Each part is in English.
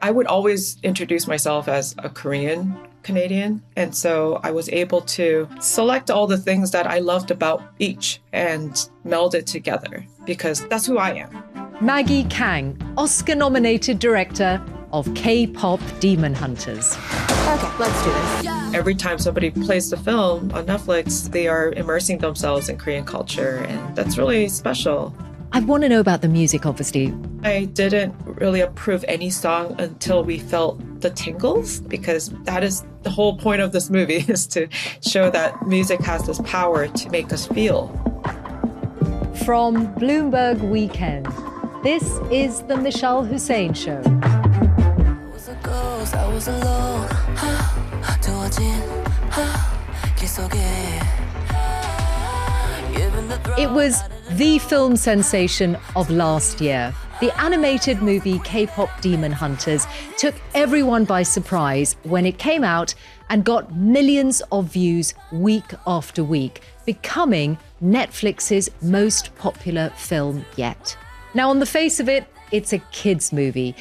I would always introduce myself as a Korean Canadian. And so I was able to select all the things that I loved about each and meld it together because that's who I am. Maggie Kang, Oscar-nominated director of K-Pop Demon Hunters. Okay, let's do this. Every time somebody plays the film on Netflix, they are immersing themselves in Korean culture, and that's really special. I want to know about the music, obviously. I didn't really approve any song until we felt the tingles, because that is the whole point of this movie, is to show that music has this power to make us feel. From Bloomberg Weekend, this is the Mishal Husain Show. I was alone. It was the film sensation of last year. The animated movie K-Pop Demon Hunters took everyone by surprise when it came out and got millions of views week after week, becoming Netflix's most popular film yet. Now, on the face of it, it's a kids' movie,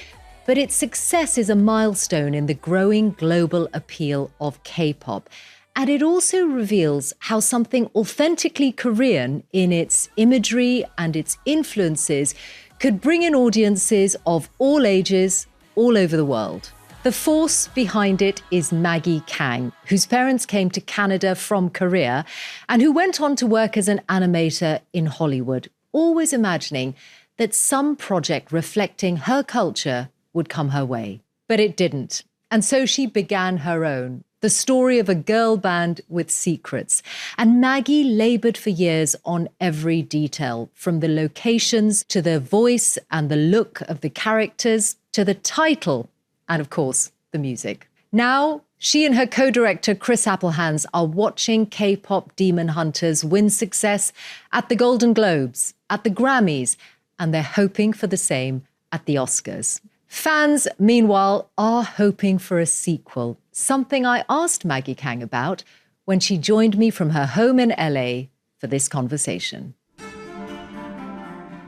but its success is a milestone in the growing global appeal of K-pop. And it also reveals how something authentically Korean in its imagery and its influences could bring in audiences of all ages all over the world. The force behind it is Maggie Kang, whose parents came to Canada from Korea and who went on to work as an animator in Hollywood, always imagining that some project reflecting her culture would come her way. But it didn't. And so she began her own. The story of a girl band with secrets. And Maggie labored for years on every detail, from the locations to the voice and the look of the characters to the title and, of course, the music. Now, she and her co-director Chris Applehans are watching K-Pop Demon Hunters win success at the Golden Globes, at the Grammys, and they're hoping for the same at the Oscars. Fans, meanwhile, are hoping for a sequel, something I asked Maggie Kang about when she joined me from her home in LA for this conversation.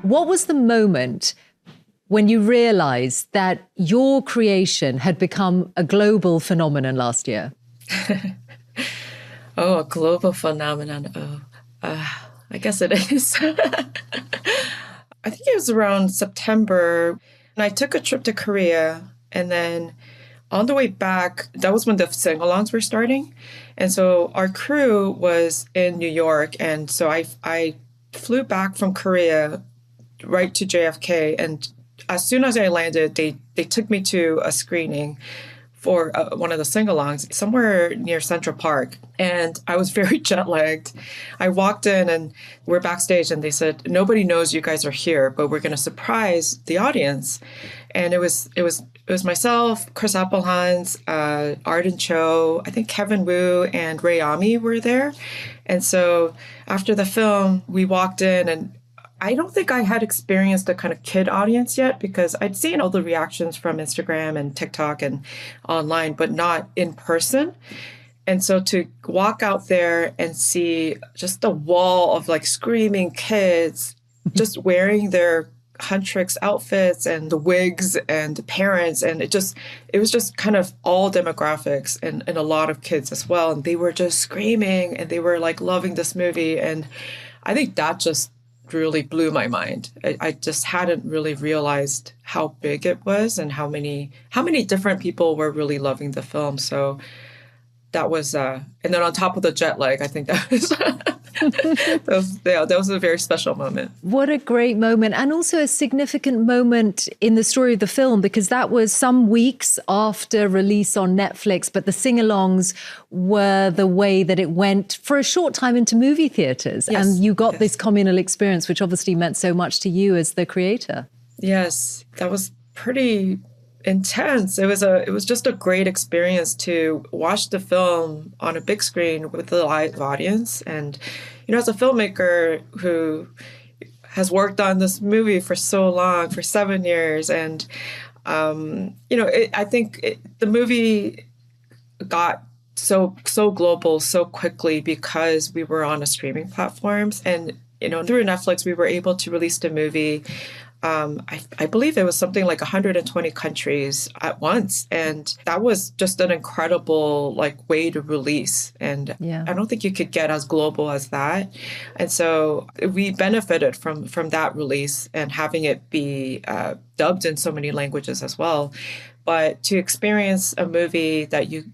What was the moment when you realized that your creation had become a global phenomenon last year? Oh, a global phenomenon. I guess it is. I think it was around September. And I took a trip to Korea, and then on the way back, that was when the sing-alongs were starting. And so our crew was in New York, and so I flew back from Korea right to JFK, and as soon as I landed, they took me to a screening for one of the sing-alongs somewhere near Central Park. And I was very jet-lagged. I walked in and we're backstage and they said, nobody knows you guys are here, but we're going to surprise the audience. And it was myself, Chris Applehans, Arden Cho, I think Kevin Wu and Ray Ami were there. And so after the film, we walked in, and I don't think I had experienced a kind of kid audience yet, because I'd seen all the reactions from Instagram and TikTok and online, but not in person. And so to walk out there and see just the wall of like screaming kids, just wearing their Huntrix outfits and the wigs and the parents, and it was just kind of all demographics and a lot of kids as well. And they were just screaming and they were like loving this movie. And I think that just really blew my mind. I just hadn't really realized how big it was and how many different people were really loving the film. So that was, and then on top of the jet lag, I think that was, that was a very special moment. What a great moment. And also a significant moment in the story of the film, because that was some weeks after release on Netflix, but the sing-alongs were the way that it went for a short time into movie theaters. Yes. And you got this communal experience, which obviously meant so much to you as the creator. Yes, that was pretty intense. It was just a great experience to watch the film on a big screen with a live audience. And, as a filmmaker who has worked on this movie for so long, for 7 years, and, I think the movie got so global so quickly because we were on a streaming platforms. And, through Netflix, we were able to release the movie I believe it was something like 120 countries at once. And that was just an incredible way to release. And Yeah. I don't think you could get as global as that. And so we benefited from that release and having it be dubbed in so many languages as well. But to experience a movie that you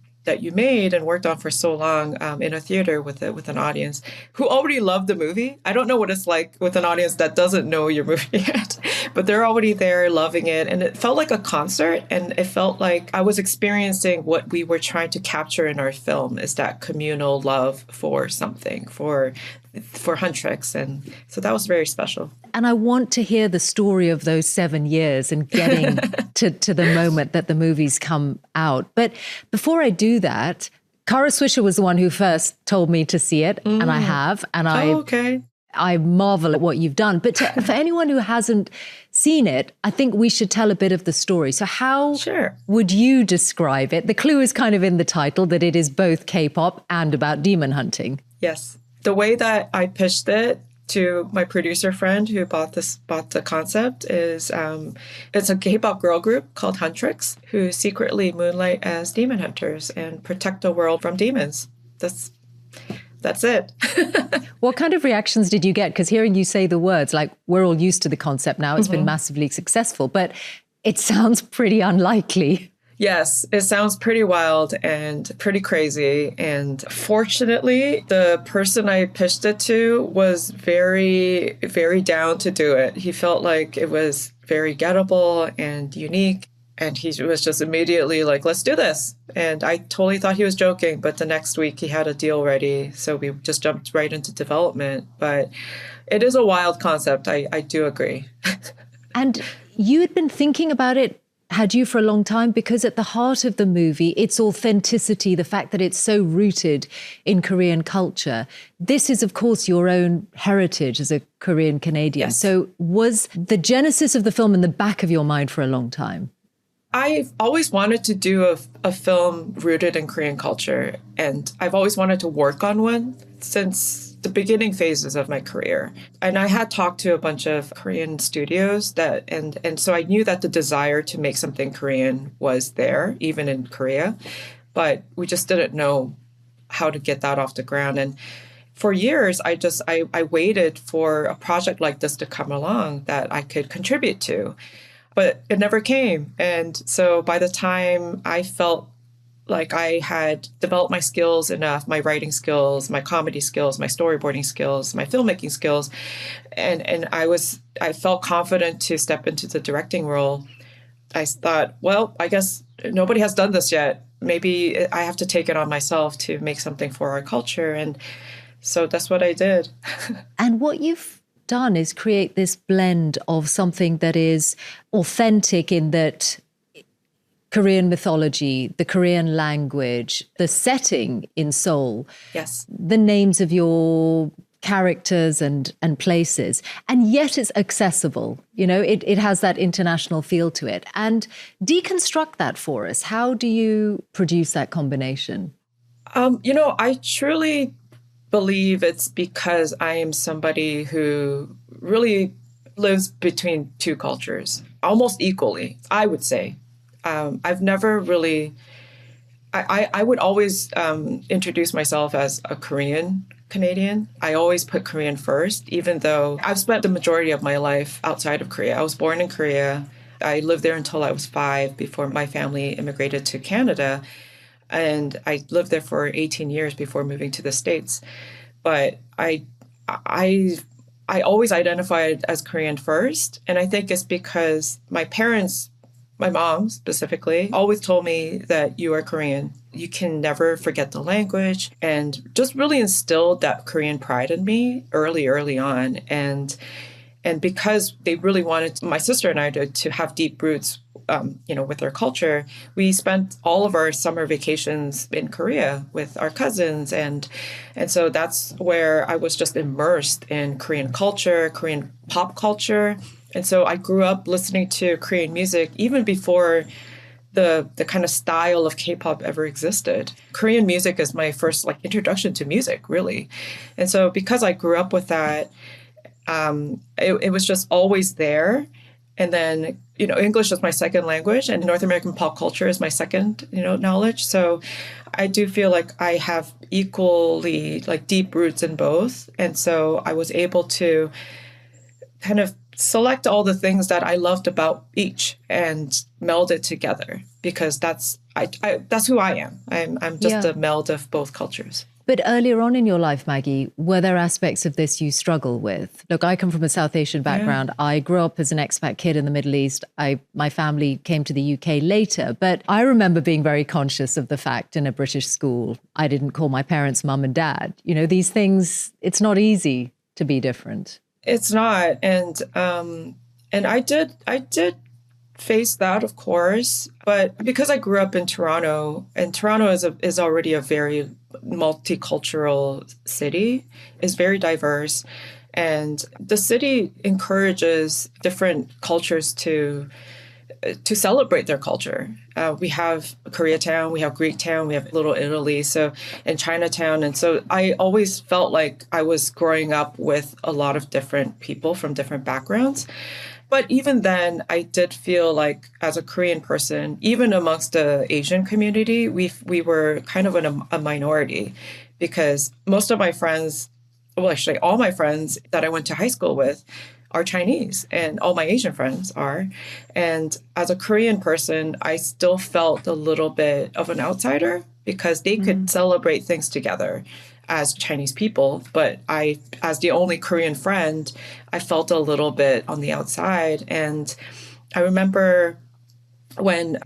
made and worked on for so long in a theater with an audience who already loved the movie. I don't know what it's like with an audience that doesn't know your movie yet, but they're already there loving it. And it felt like a concert, and it felt like I was experiencing what we were trying to capture in our film, is that communal love for something, for Huntrix. And so that was very special. And I want to hear the story of those 7 years and getting to the moment that the movies come out. But before I do that, Kara Swisher was the one who first told me to see it, and I have. And I marvel at what you've done. But for anyone who hasn't seen it, I think we should tell a bit of the story. So how would you describe it? The clue is kind of in the title, that it is both K-pop and about demon hunting. Yes. The way that I pitched it to my producer friend who bought the concept is it's a K-pop girl group called Huntrix who secretly moonlight as demon hunters and protect the world from demons. That's it. What kind of reactions did you get? Because hearing you say the words, we're all used to the concept now, it's been massively successful, but it sounds pretty unlikely. Yes, it sounds pretty wild and pretty crazy. And fortunately, the person I pitched it to was very, very down to do it. He felt like it was very gettable and unique. And he was just immediately like, let's do this. And I totally thought he was joking. But the next week he had a deal ready. So we just jumped right into development. But it is a wild concept. I do agree. And you had been thinking about it, had you, for a long time? Because at the heart of the movie, its authenticity, the fact that it's so rooted in Korean culture. This is, of course, your own heritage as a Korean Canadian. Yes. So was the genesis of the film in the back of your mind for a long time? I've always wanted to do a film rooted in Korean culture, and I've always wanted to work on one since the beginning phases of my career. And I had talked to a bunch of Korean studios and so I knew that the desire to make something Korean was there, even in Korea, but we just didn't know how to get that off the ground. And for years, I waited for a project like this to come along that I could contribute to. But it never came. And so by the time I felt like I had developed my skills enough, my writing skills, my comedy skills, my storyboarding skills, my filmmaking skills, and I felt confident to step into the directing role, I thought, well, I guess nobody has done this yet. Maybe I have to take it on myself to make something for our culture. And so that's what I did. And what you've done is create this blend of something that is authentic in that Korean mythology, the Korean language, the setting in Seoul, Yes, the names of your characters and places, and yet it's accessible. You know, it has that international feel to it. And deconstruct that for us. How do you produce that combination? I truly believe it's because I am somebody who really lives between two cultures, almost equally, I would say. I've never really, I would always introduce myself as a Korean Canadian. I always put Korean first, even though I've spent the majority of my life outside of Korea. I was born in Korea. I lived there until I was 5 before my family immigrated to Canada. And I lived there for 18 years before moving to the States. But I always identified as Korean first. And I think it's because my parents, my mom specifically, always told me that you are Korean. You can never forget the language, and just really instilled that Korean pride in me early on. And because they really wanted my sister and I to have deep roots, with our culture, we spent all of our summer vacations in Korea with our cousins. And so that's where I was just immersed in Korean culture, Korean pop culture. And so I grew up listening to Korean music even before the kind of style of K-pop ever existed. Korean music is my first introduction to music, really. And so because I grew up with that, it was just always there. And then, English is my second language and North American pop culture is my second, knowledge. So I do feel like I have equally like deep roots in both. And so I was able to kind of select all the things that I loved about each and meld it together because that's who I am. I'm just a meld of both cultures. But earlier on in your life, Maggie, were there aspects of this you struggle with? Look, I come from a South Asian background. Yeah. I grew up as an expat kid in the Middle East. My family came to the UK later, but I remember being very conscious of the fact in a British school, I didn't call my parents mum and dad. These things, it's not easy to be different. It's not. And I did face that, of course, but because I grew up in Toronto, and Toronto is already a very multicultural city, is very diverse, and the city encourages different cultures to celebrate their culture. We have Koreatown, we have Greektown, we have Little Italy, and Chinatown. And so I always felt like I was growing up with a lot of different people from different backgrounds. But even then, I did feel like as a Korean person, even amongst the Asian community, we were kind of a minority because most of my friends, well, actually all my friends that I went to high school with are Chinese and all my Asian friends are. And as a Korean person, I still felt a little bit of an outsider because they could celebrate things together as Chinese people. But I, as the only Korean friend, I felt a little bit on the outside. And I remember when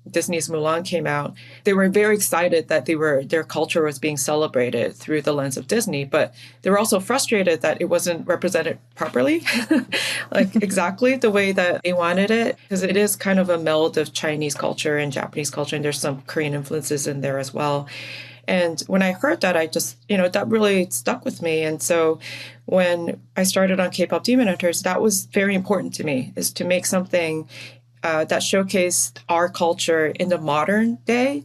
Disney's Mulan came out, they were very excited that their culture was being celebrated through the lens of Disney, but they were also frustrated that it wasn't represented properly, like exactly the way that they wanted it, because it is kind of a meld of Chinese culture and Japanese culture, and there's some Korean influences in there as well. And when I heard that, I just, that really stuck with me. And so when I started on K-Pop Demon Hunters, that was very important to me, is to make something that showcased our culture in the modern day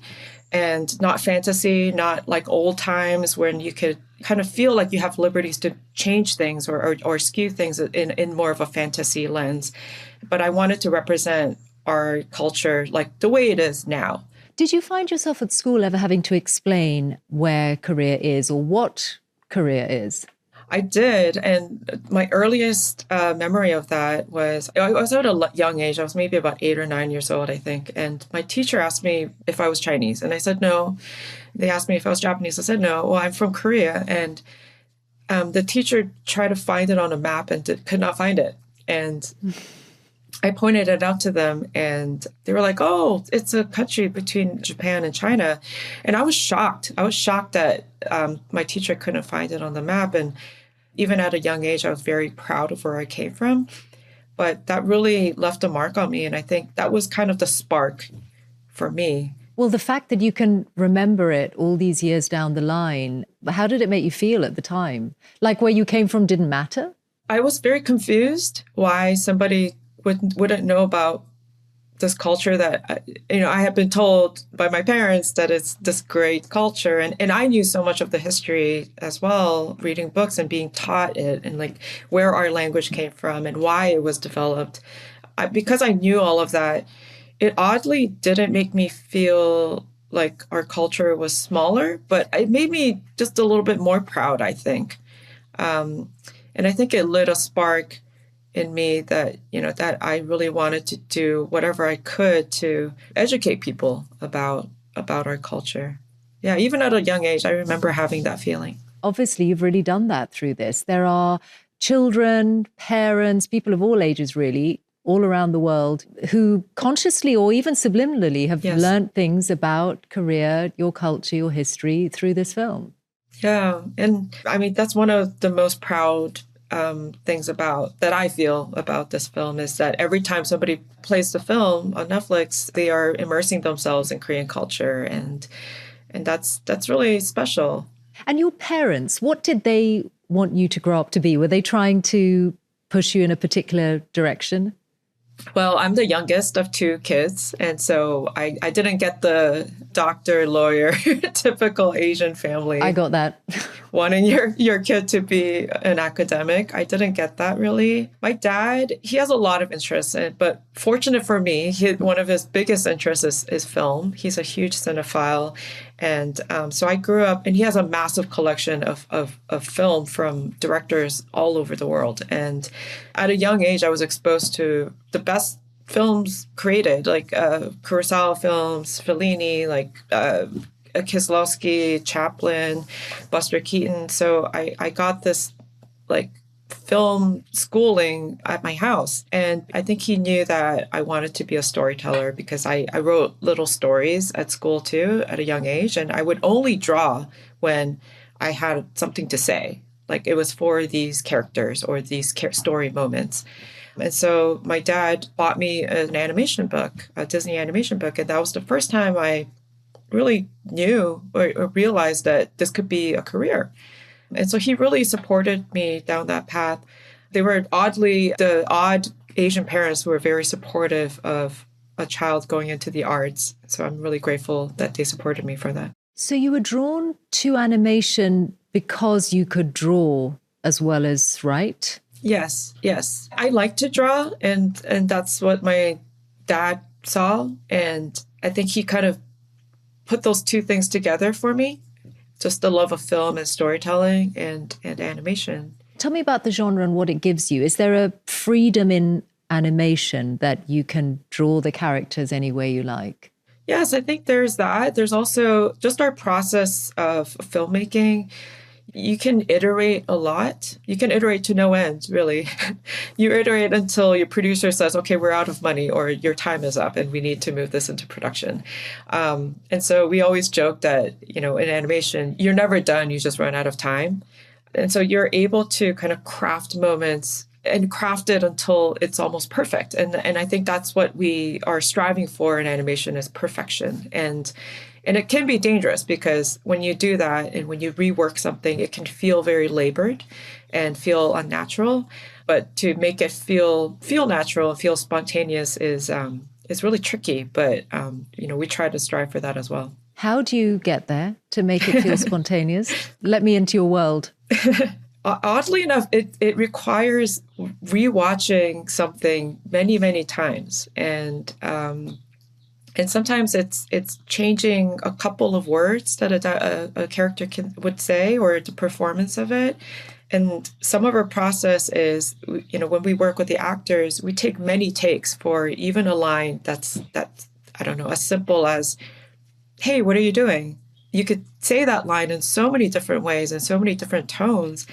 and not fantasy, not like old times when you could kind of feel like you have liberties to change things or skew things in more of a fantasy lens. But I wanted to represent our culture like the way it is now. Did you find yourself at school ever having to explain where Korea is or what Korea is? I did. And my earliest memory of that was, I was at a young age. I was maybe about 8 or 9 years old, I think. And my teacher asked me if I was Chinese. And I said no. They asked me if I was Japanese. I said no. Well, I'm from Korea. And the teacher tried to find it on a map and could not find it. And I pointed it out to them and they were like, oh, it's a country between Japan and China. And I was shocked. I was shocked that my teacher couldn't find it on the map. And even at a young age, I was very proud of where I came from. But that really left a mark on me. And I think that was kind of the spark for me. Well, the fact that you can remember it all these years down the line, how did it make you feel at the time? Like where you came from didn't matter? I was very confused why somebody wouldn't know about this culture that, I had been told by my parents that it's this great culture. And I knew so much of the history as well, reading books and being taught it and like where our language came from and why it was developed. Because I knew all of that, it oddly didn't make me feel like our culture was smaller, but it made me just a little bit more proud, I think. And I think it lit a spark in me that, that I really wanted to do whatever I could to educate people about our culture. Yeah, even at a young age, I remember having that feeling. Obviously, you've really done that through this. There are children, parents, people of all ages, really, all around the world who consciously or even subliminally have learned things about Korea, your culture, your history through this film. Yeah. And I mean, that's one of the most proud things that I feel about this film is that every time somebody plays the film on Netflix, they are immersing themselves in Korean culture. And that's really special. And your parents, what did they want you to grow up to be? Were they trying to push you in a particular direction? Well, I'm the youngest of two kids, and so I didn't get the doctor, lawyer, typical Asian family. I got that. Wanting your kid to be an academic. I didn't get that really. My dad, he has a lot of interests, but fortunate for me, one of his biggest interests is film. He's a huge cinephile. And so I grew up, and he has a massive collection of film from directors all over the world. And at a young age, I was exposed to the best films created, like Kurosawa films, Fellini, like Kieslowski, Chaplin, Buster Keaton. So I got this like film schooling at my house. And I think he knew that I wanted to be a storyteller because I wrote little stories at school too at a young age. And I would only draw when I had something to say. Like it was for these characters or these story moments. And so my dad bought me an animation book, a Disney animation book. And that was the first time I really knew or realized that this could be a career. And so he really supported me down that path. They were the odd Asian parents who were very supportive of a child going into the arts. So I'm really grateful that they supported me for that. So you were drawn to animation because you could draw as well as write? Yes. I like to draw, and that's what my dad saw. And I think he kind of put those two things together for me. Just the love of film and storytelling and animation. Tell me about the genre and what it gives you. Is there a freedom in animation that you can draw the characters any way you like? Yes, I think there's that. There's also just our process of filmmaking. You can iterate a lot. You can iterate to no end, really. You iterate until your producer says, okay, we're out of money or your time is up and we need to move this into production. And so we always joke that, in animation, you're never done. You just run out of time. And so you're able to kind of craft moments and craft it until it's almost perfect. And I think that's what we are striving for in animation is perfection. And it can be dangerous because when you do that and when you rework something, it can feel very labored and feel unnatural. But to make it feel natural and feel spontaneous is really tricky. But, we try to strive for that as well. How do you get there to make it feel spontaneous? Let me into your world. Oddly enough, it requires rewatching something many, many times. And sometimes it's changing a couple of words that a character would say or the performance of it. And some of our process is, when we work with the actors, we take many takes for even a line that's I don't know, as simple as, hey, what are you doing? You could say that line in so many different ways and so many different tones.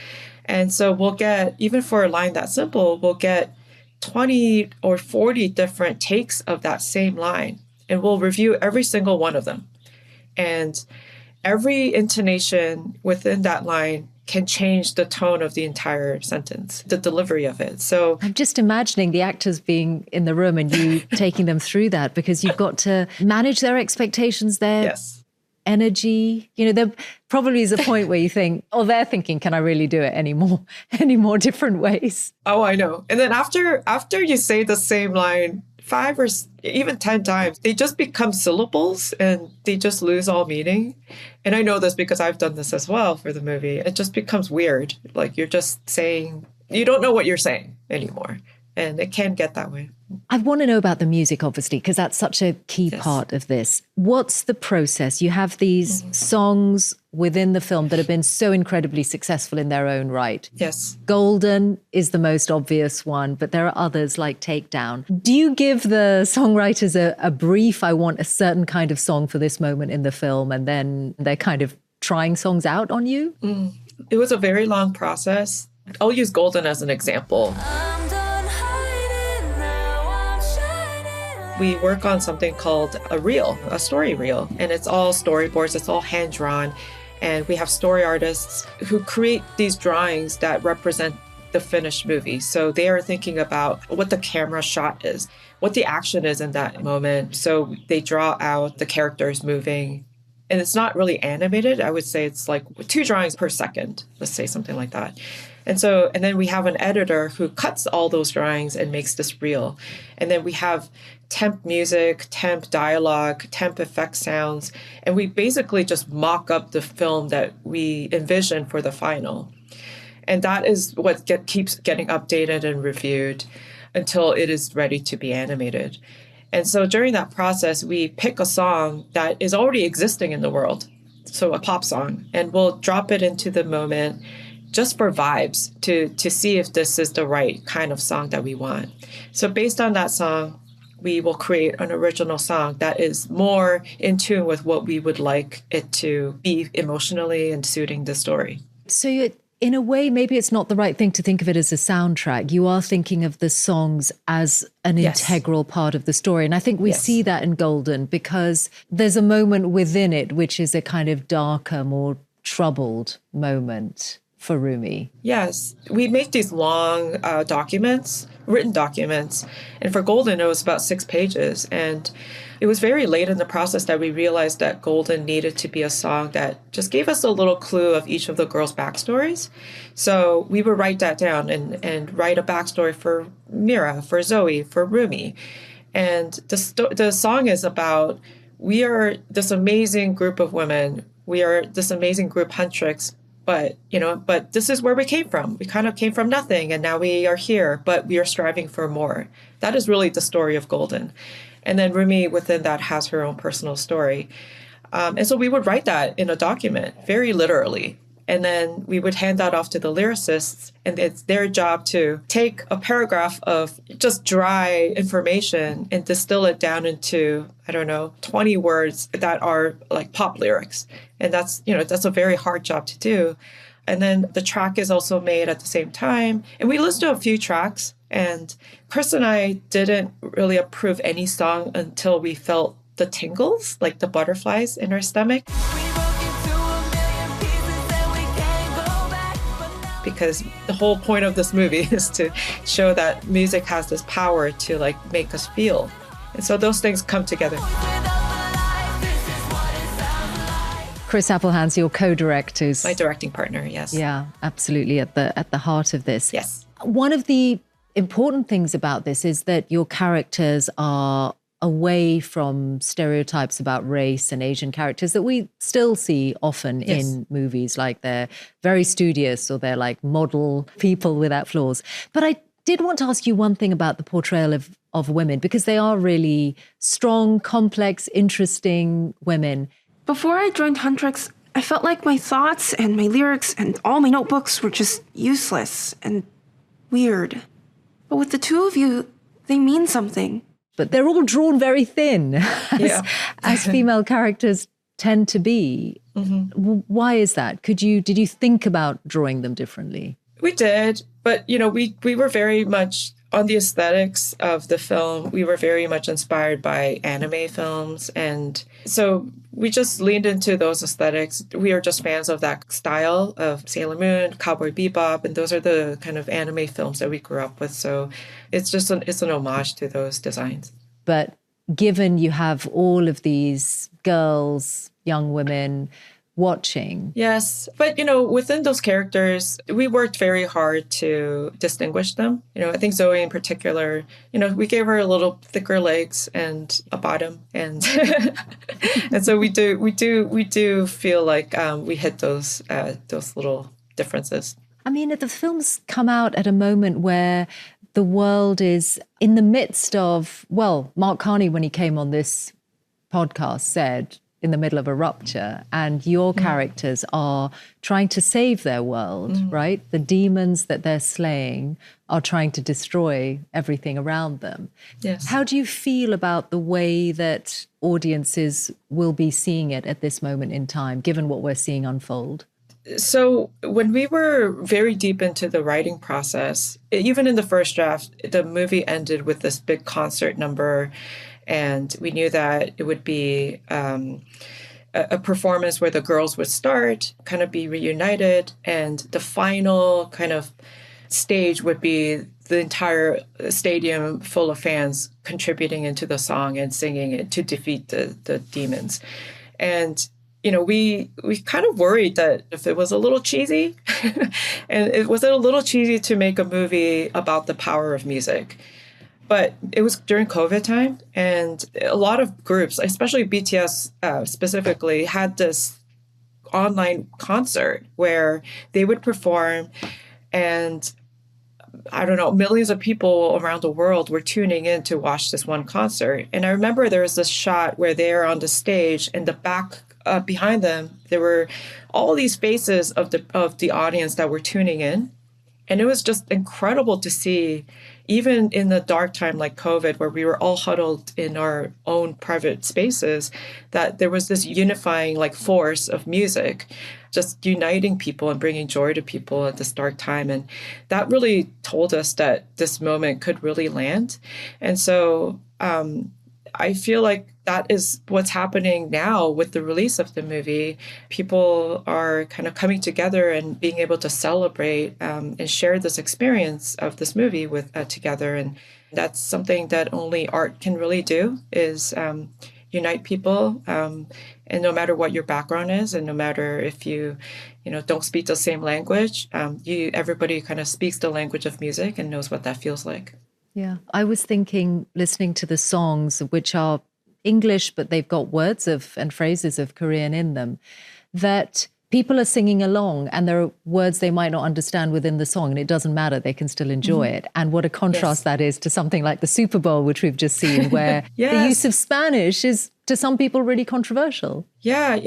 And so we'll get, even for a line that simple, we'll get 20 or 40 different takes of that same line. And we'll review every single one of them. And every intonation within that line can change the tone of the entire sentence, the delivery of it. So I'm just imagining the actors being in the room and you taking them through that because you've got to manage their expectations, their energy. There probably is a point where you think, they're thinking, can I really do it any more different ways? Oh, I know. And then after you say the same line 5 or even 10 times, they just become syllables and they just lose all meaning. And I know this because I've done this as well for the movie. It just becomes weird. Like you're just saying, you don't know what you're saying anymore. And it can get that way. I want to know about the music, obviously, because that's such a key part of this. What's the process? You have these songs within the film that have been so incredibly successful in their own right. Yes. Golden is the most obvious one, but there are others like Takedown. Do you give the songwriters a brief? I want a certain kind of song for this moment in the film, and then they're kind of trying songs out on you? It was a very long process. I'll use Golden as an example. We work on something called a story reel, and it's all storyboards, it's all hand-drawn, and we have story artists who create these drawings that represent the finished movie. So they are thinking about what the camera shot is, what the action is in that moment. So they draw out the characters moving, and it's not really animated. I would say it's like 2 drawings per second, let's say something like that. And then we have an editor who cuts all those drawings and makes this real. And then we have temp music, temp dialogue, temp effect sounds. And we basically just mock up the film that we envision for the final. And that is what keeps getting updated and reviewed until it is ready to be animated. And so during that process, we pick a song that is already existing in the world, so a pop song, and we'll drop it into the moment just for vibes to see if this is the right kind of song that we want. So based on that song, we will create an original song that is more in tune with what we would like it to be emotionally and suiting the story. So in a way, maybe it's not the right thing to think of it as a soundtrack. You are thinking of the songs as an integral part of the story. And I think we see that in Golden because there's a moment within it which is a kind of darker, more troubled moment for Rumi. Yes. We make these long documents, written documents. And for Golden, it was about 6 pages. And it was very late in the process that we realized that Golden needed to be a song that just gave us a little clue of each of the girls' backstories. So we would write that down and write a backstory for Mira, for Zoey, for Rumi. And the song is about, we are this amazing group of women. We are this amazing group, Huntrix. But this is where we came from. We kind of came from nothing, and now we are here, but we are striving for more. That is really the story of Golden. And then Rumi within that has her own personal story. And so we would write that in a document very literally. And then we would hand that off to the lyricists. And it's their job to take a paragraph of just dry information and distill it down into, 20 words that are like pop lyrics. And that's a very hard job to do. And then the track is also made at the same time. And we listened to a few tracks. And Chris and I didn't really approve any song until we felt the tingles, like the butterflies in our stomach. Because the whole point of this movie is to show that music has this power to make us feel. And so those things come together. Chris Applehands, your co-directors. My directing partner, yes. Yeah, absolutely at the heart of this. Yes. One of the important things about this is that your characters are away from stereotypes about race and Asian characters that we still see often in movies, like they're very studious or they're like model people without flaws. But I did want to ask you one thing about the portrayal of women, because they are really strong, complex, interesting women. Before I joined Huntrix, I felt like my thoughts and my lyrics and all my notebooks were just useless and weird. But with the two of you, they mean something. But they're all drawn very thin, as female characters tend to be. Mm-hmm. Why is that? Did you think about drawing them differently? We did, but we were very much on the aesthetics of the film. We were very much inspired by anime films, and so we just leaned into those aesthetics. We are just fans of that style of Sailor Moon, Cowboy Bebop, and those are the kind of anime films that we grew up with. So it's just it's an homage to those designs. But given you have all of these girls, young women watching. Yes. But, within those characters, we worked very hard to distinguish them. I think Zoey in particular, we gave her a little thicker legs and a bottom. And and so we do feel like we hit those little differences. I mean, the films come out at a moment where the world is in the midst of, Mark Carney, when he came on this podcast, said, in the middle of a rupture, and your characters are trying to save their world, right? The demons that they're slaying are trying to destroy everything around them. Yes. How do you feel about the way that audiences will be seeing it at this moment in time, given what we're seeing unfold? So when we were very deep into the writing process, even in the first draft, the movie ended with this big concert number. And we knew that it would be a performance where the girls would start, kind of be reunited, and the final kind of stage would be the entire stadium full of fans contributing into the song and singing it to defeat the demons. And we kind of worried that if it was a little cheesy, and it was a little cheesy to make a movie about the power of music. But it was during COVID time, and a lot of groups, especially BTS specifically, had this online concert where they would perform, and I don't know, millions of people around the world were tuning in to watch this one concert. And I remember there was this shot where they're on the stage, and the back behind them, there were all these faces of the audience that were tuning in. And it was just incredible to see, even in the dark time like COVID, where we were all huddled in our own private spaces, that there was this unifying like force of music, just uniting people and bringing joy to people at this dark time. And that really told us that this moment could really land. And so I feel like that is what's happening now with the release of the movie. People are kind of coming together and being able to celebrate and share this experience of this movie with together. And that's something that only art can really do, is unite people. And no matter what your background is, and no matter if you don't speak the same language, everybody kind of speaks the language of music and knows what that feels like. Yeah, I was thinking, listening to the songs, which are English, but they've got words and phrases of Korean in them, that people are singing along and there are words they might not understand within the song, and it doesn't matter, they can still enjoy it. And what a contrast that is to something like the Super Bowl, which we've just seen, where the use of Spanish is, to some people, really controversial. Yeah,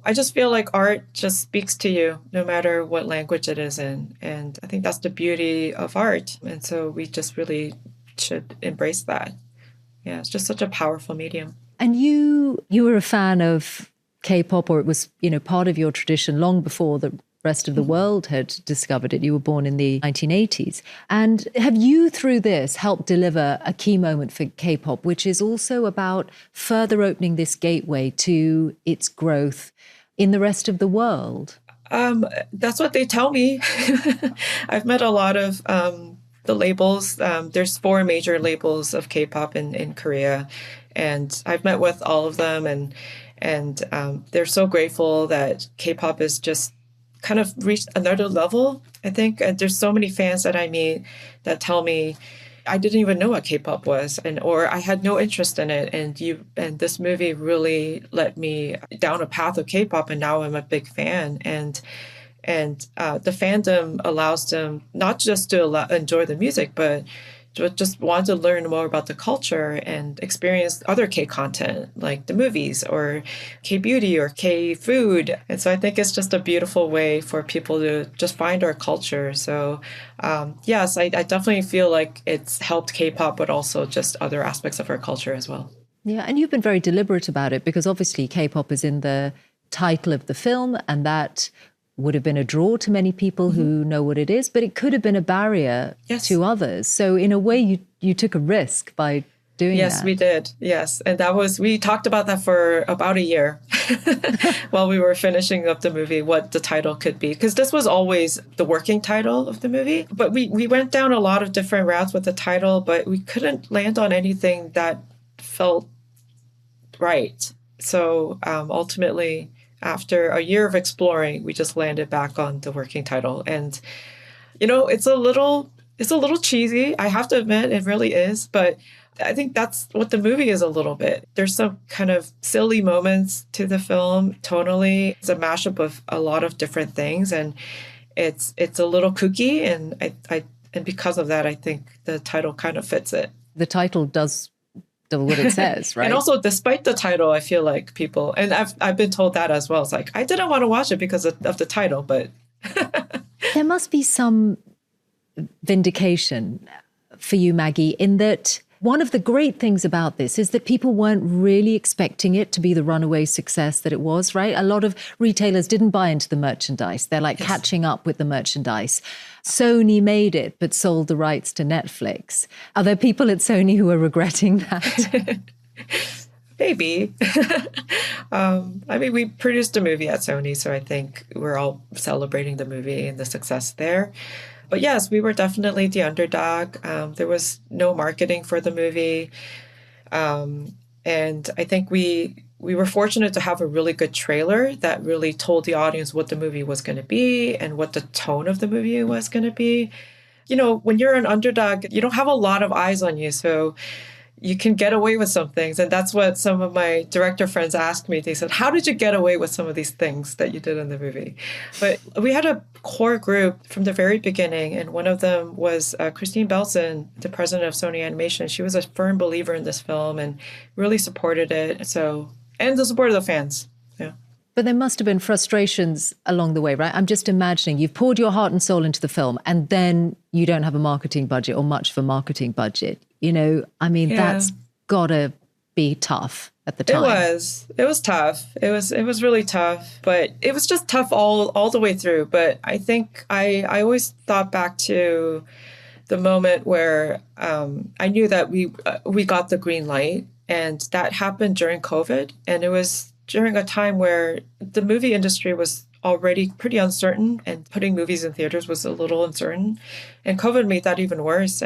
I just feel like art just speaks to you no matter what language it is in. And I think that's the beauty of art. And so we just really should embrace that. Yeah, it's just such a powerful medium. And you were a fan of K-pop, or it was, part of your tradition long before the rest of the world had discovered it. You were born in the 1980s. And have you, through this, helped deliver a key moment for K-pop, which is also about further opening this gateway to its growth in the rest of the world? That's what they tell me. I've met a lot of the labels. There's 4 major labels of K-pop in Korea, and I've met with all of them, and they're so grateful that K-pop is just kind of reached another level, I think. And there's so many fans that I meet that tell me, I didn't even know what K-pop was, or I had no interest in it, and this movie really led me down a path of K-pop, and now I'm a big fan. And the fandom allows them not just to enjoy the music, but just want to learn more about the culture and experience other K content, like the movies or K beauty or K food. And so I think it's just a beautiful way for people to just find our culture. So yes, I definitely feel like it's helped K-pop, but also just other aspects of our culture as well. Yeah, and you've been very deliberate about it, because obviously K-pop is in the title of the film, and that would have been a draw to many people who know what it is, but it could have been a barrier to others. So in a way, you took a risk by doing that. Yes, we did. Yes. And we talked about that for about a year while we were finishing up the movie, what the title could be. Because this was always the working title of the movie. But we went down a lot of different routes with the title, but we couldn't land on anything that felt right. So ultimately, after a year of exploring, we just landed back on the working title. And, it's a little cheesy. I have to admit, it really is. But I think that's what the movie is a little bit. There's some kind of silly moments to the film tonally. It's a mashup of a lot of different things. And it's a little kooky. And because of that, I think the title kind of fits it. The title does what it says, right? And also, despite the title, I feel like people, and I've been told that as well. It's like, I didn't want to watch it because of the title, but there must be some vindication for you, Maggie, in that one of the great things about this is that people weren't really expecting it to be the runaway success that it was, right? A lot of retailers didn't buy into the merchandise. They're like catching up with the merchandise. Sony made it, but sold the rights to Netflix. Are there people at Sony who are regretting that? Maybe. We produced a movie at Sony, so I think we're all celebrating the movie and the success there. But yes, we were definitely the underdog. There was no marketing for the movie. And I think we we were fortunate to have a really good trailer that really told the audience what the movie was going to be and what the tone of the movie was going to be. You know, when you're an underdog, you don't have a lot of eyes on you. So you can get away with some things. And that's what some of my director friends asked me. They said, how did you get away with some of these things that you did in the movie? But we had a core group from the very beginning. And one of them was Christine Belson, the president of Sony Animation. She was a firm believer in this film and really supported it. So, and the support of the fans. Yeah. But there must have been frustrations along the way, right? I'm just imagining you've poured your heart and soul into the film and then you don't have a marketing budget or much of a marketing budget. You know, I mean, that's gotta be tough at the time. It was tough. It was really tough, but it was just tough all the way through. But I think I always thought back to the moment where I knew that we got the green light, and that happened during COVID. And it was during a time where the movie industry was already pretty uncertain and putting movies in theaters was a little uncertain. And COVID made that even worse.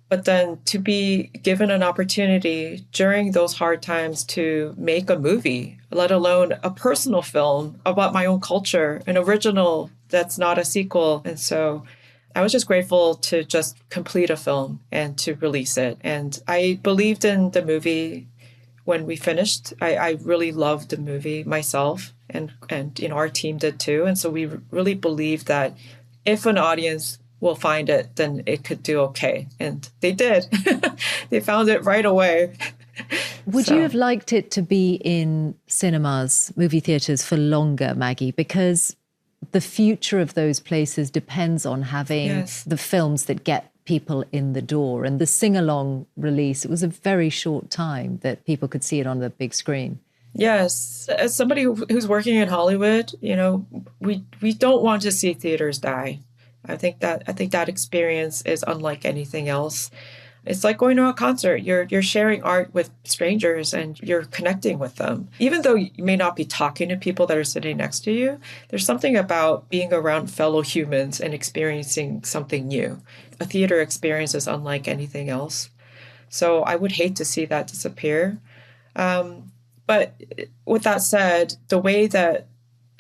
But then to be given an opportunity during those hard times to make a movie, let alone a personal film about my own culture, an original that's not a sequel. And so I was just grateful to just complete a film and to release it. And I believed in the movie when we finished. I really loved the movie myself, and you know, our team did too. And so we really believed that if an audience will find it, then it could do okay. And they did. They found it right away. Would you have liked it to be in cinemas, movie theaters for longer, Maggie? Because the future of those places depends on having the films that get people in the door. And the sing-along release, it was a very short time that people could see it on the big screen. Yes. As somebody who's working in Hollywood, you know, we don't want to see theaters die. I think that experience is unlike anything else. It's like going to a concert. You're sharing art with strangers and you're connecting with them. Even though you may not be talking to people that are sitting next to you, there's something about being around fellow humans and experiencing something new. A theater experience is unlike anything else. So I would hate to see that disappear. But with that said, the way that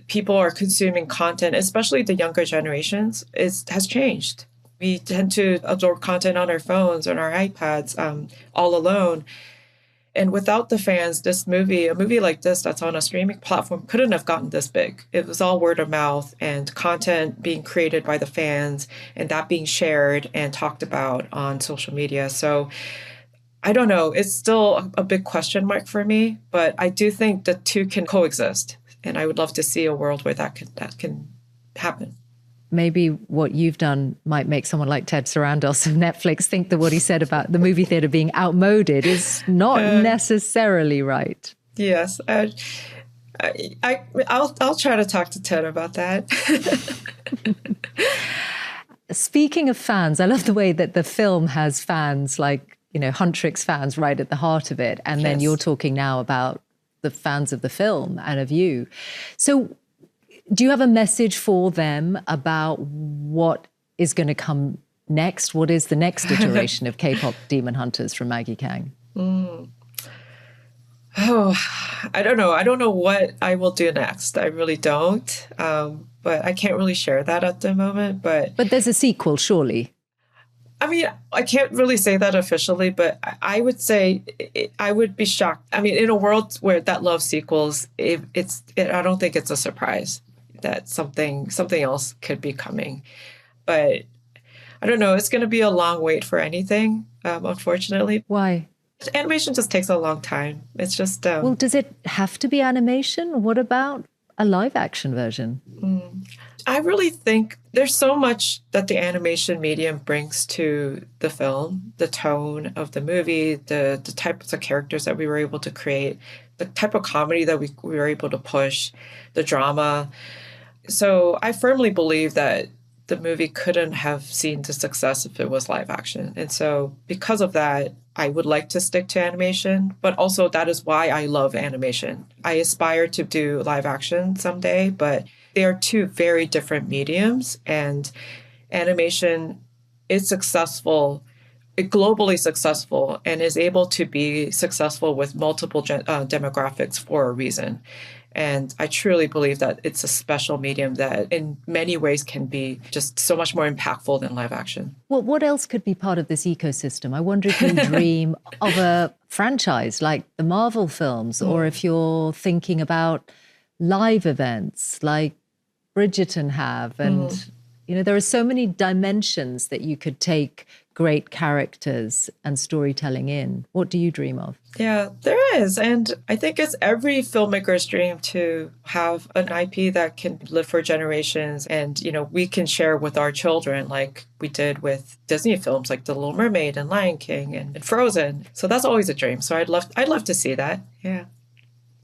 people are consuming content, especially the younger generations, has changed. We tend to absorb content on our phones, on our iPads, all alone. And without the fans, a movie like this that's on a streaming platform couldn't have gotten this big. It was all word of mouth and content being created by the fans and that being shared and talked about on social media. So I don't know. It's still a big question mark for me, but I do think the two can coexist. And I would love to see a world where that can happen. Maybe what you've done might make someone like Ted Sarandos of Netflix think that what he said about the movie theater being outmoded is not necessarily right. Yes. I'll try to talk to Ted about that. Speaking of fans, I love the way that the film has fans like, you know, Huntrix fans right at the heart of it. And then you're talking now about the fans of the film and of you. So do you have a message for them about what is going to come next? What is the next iteration of K-pop Demon Hunters from Maggie Kang? Oh, I don't know. I don't know what I will do next. I really don't. But I can't really share that at the moment. But there's a sequel, surely. I mean, I can't really say that officially, but I would say I would be shocked. I mean, in a world where that loves sequels, I don't think it's a surprise that something else could be coming. But I don't know. It's going to be a long wait for anything, unfortunately. Why? Animation just takes a long time. It's just... well, does it have to be animation? What about a live action version? I really think there's so much that the animation medium brings to the film, the tone of the movie, the types of characters that we were able to create, the type of comedy that we were able to push, the drama. So I firmly believe that the movie couldn't have seen the success if it was live action. And so because of that, I would like to stick to animation, but also that is why I love animation. I aspire to do live action someday, but they are two very different mediums, and animation is successful globally successful and is able to be successful with multiple demographics for a reason. And I truly believe that it's a special medium that in many ways can be just so much more impactful than live action. Well, what else could be part of this ecosystem? I wonder if you dream of a franchise like the Marvel films, or if you're thinking about live events like Bridgerton have. And, there are so many dimensions that you could take great characters and storytelling in. What do you dream of? Yeah, there is. And I think it's every filmmaker's dream to have an IP that can live for generations and, we can share with our children like we did with Disney films like The Little Mermaid and Lion King and Frozen. So that's always a dream. So I'd love to see that. Yeah.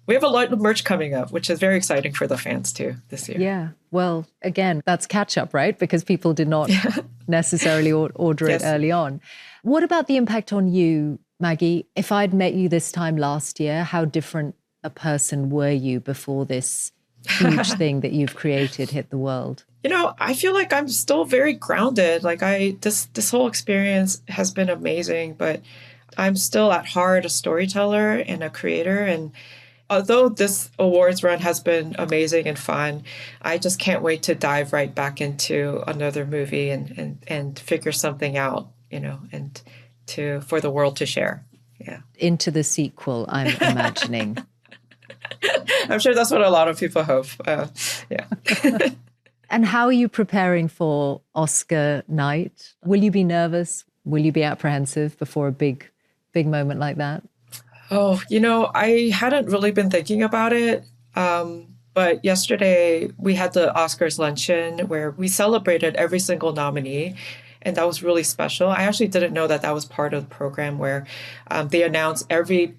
We have a lot of merch coming up, which is very exciting for the fans too this year. Yeah. Well, again, that's catch up, right? Because people did not necessarily order it early on. What about the impact on you, Maggie? If I'd met you this time last year, how different a person were you before this huge thing that you've created hit the world? I feel like I'm still very grounded. Like this whole experience has been amazing, but I'm still at heart a storyteller and a creator. And although this awards run has been amazing and fun, I just can't wait to dive right back into another movie and figure something out, and for the world to share. Yeah. Into the sequel, I'm imagining. I'm sure that's what a lot of people hope. Yeah. And how are you preparing for Oscar night? Will you be nervous? Will you be apprehensive before a big moment like that? Oh, I hadn't really been thinking about it. But yesterday we had the Oscars luncheon where we celebrated every single nominee. And that was really special. I actually didn't know that was part of the program where they announce every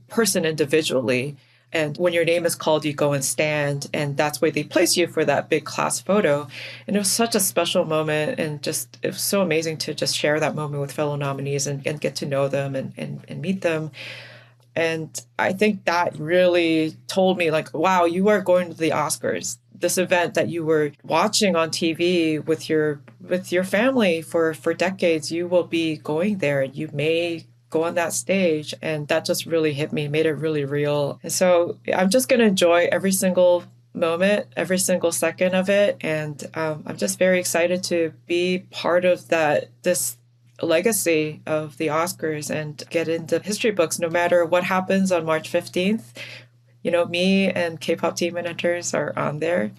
person individually. And when your name is called, you go and stand. And that's where they place you for that big class photo. And it was such a special moment. And it was so amazing to just share that moment with fellow nominees and get to know them and meet them. And I think that really told me, like, wow, you are going to the Oscars, this event that you were watching on TV with your family for decades. You will be going there. You may go on that stage. And that just really hit me, made it really real. And so I'm just going to enjoy every single moment, every single second of it. And I'm just very excited to be part of this legacy of the Oscars and get into history books no matter what happens on March 15th. Me and K-Pop Demon Hunters are on there,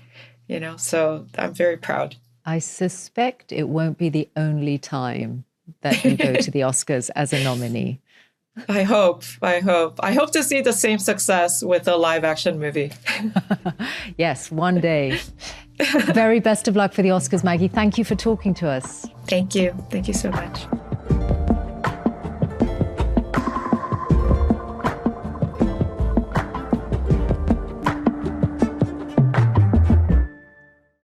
so I'm very proud. I suspect it won't be the only time that you go to the Oscars as a nominee. I hope to see the same success with a live action movie. Yes, one day. Very best of luck for the Oscars, Maggie. Thank you for talking to us. Thank you so much.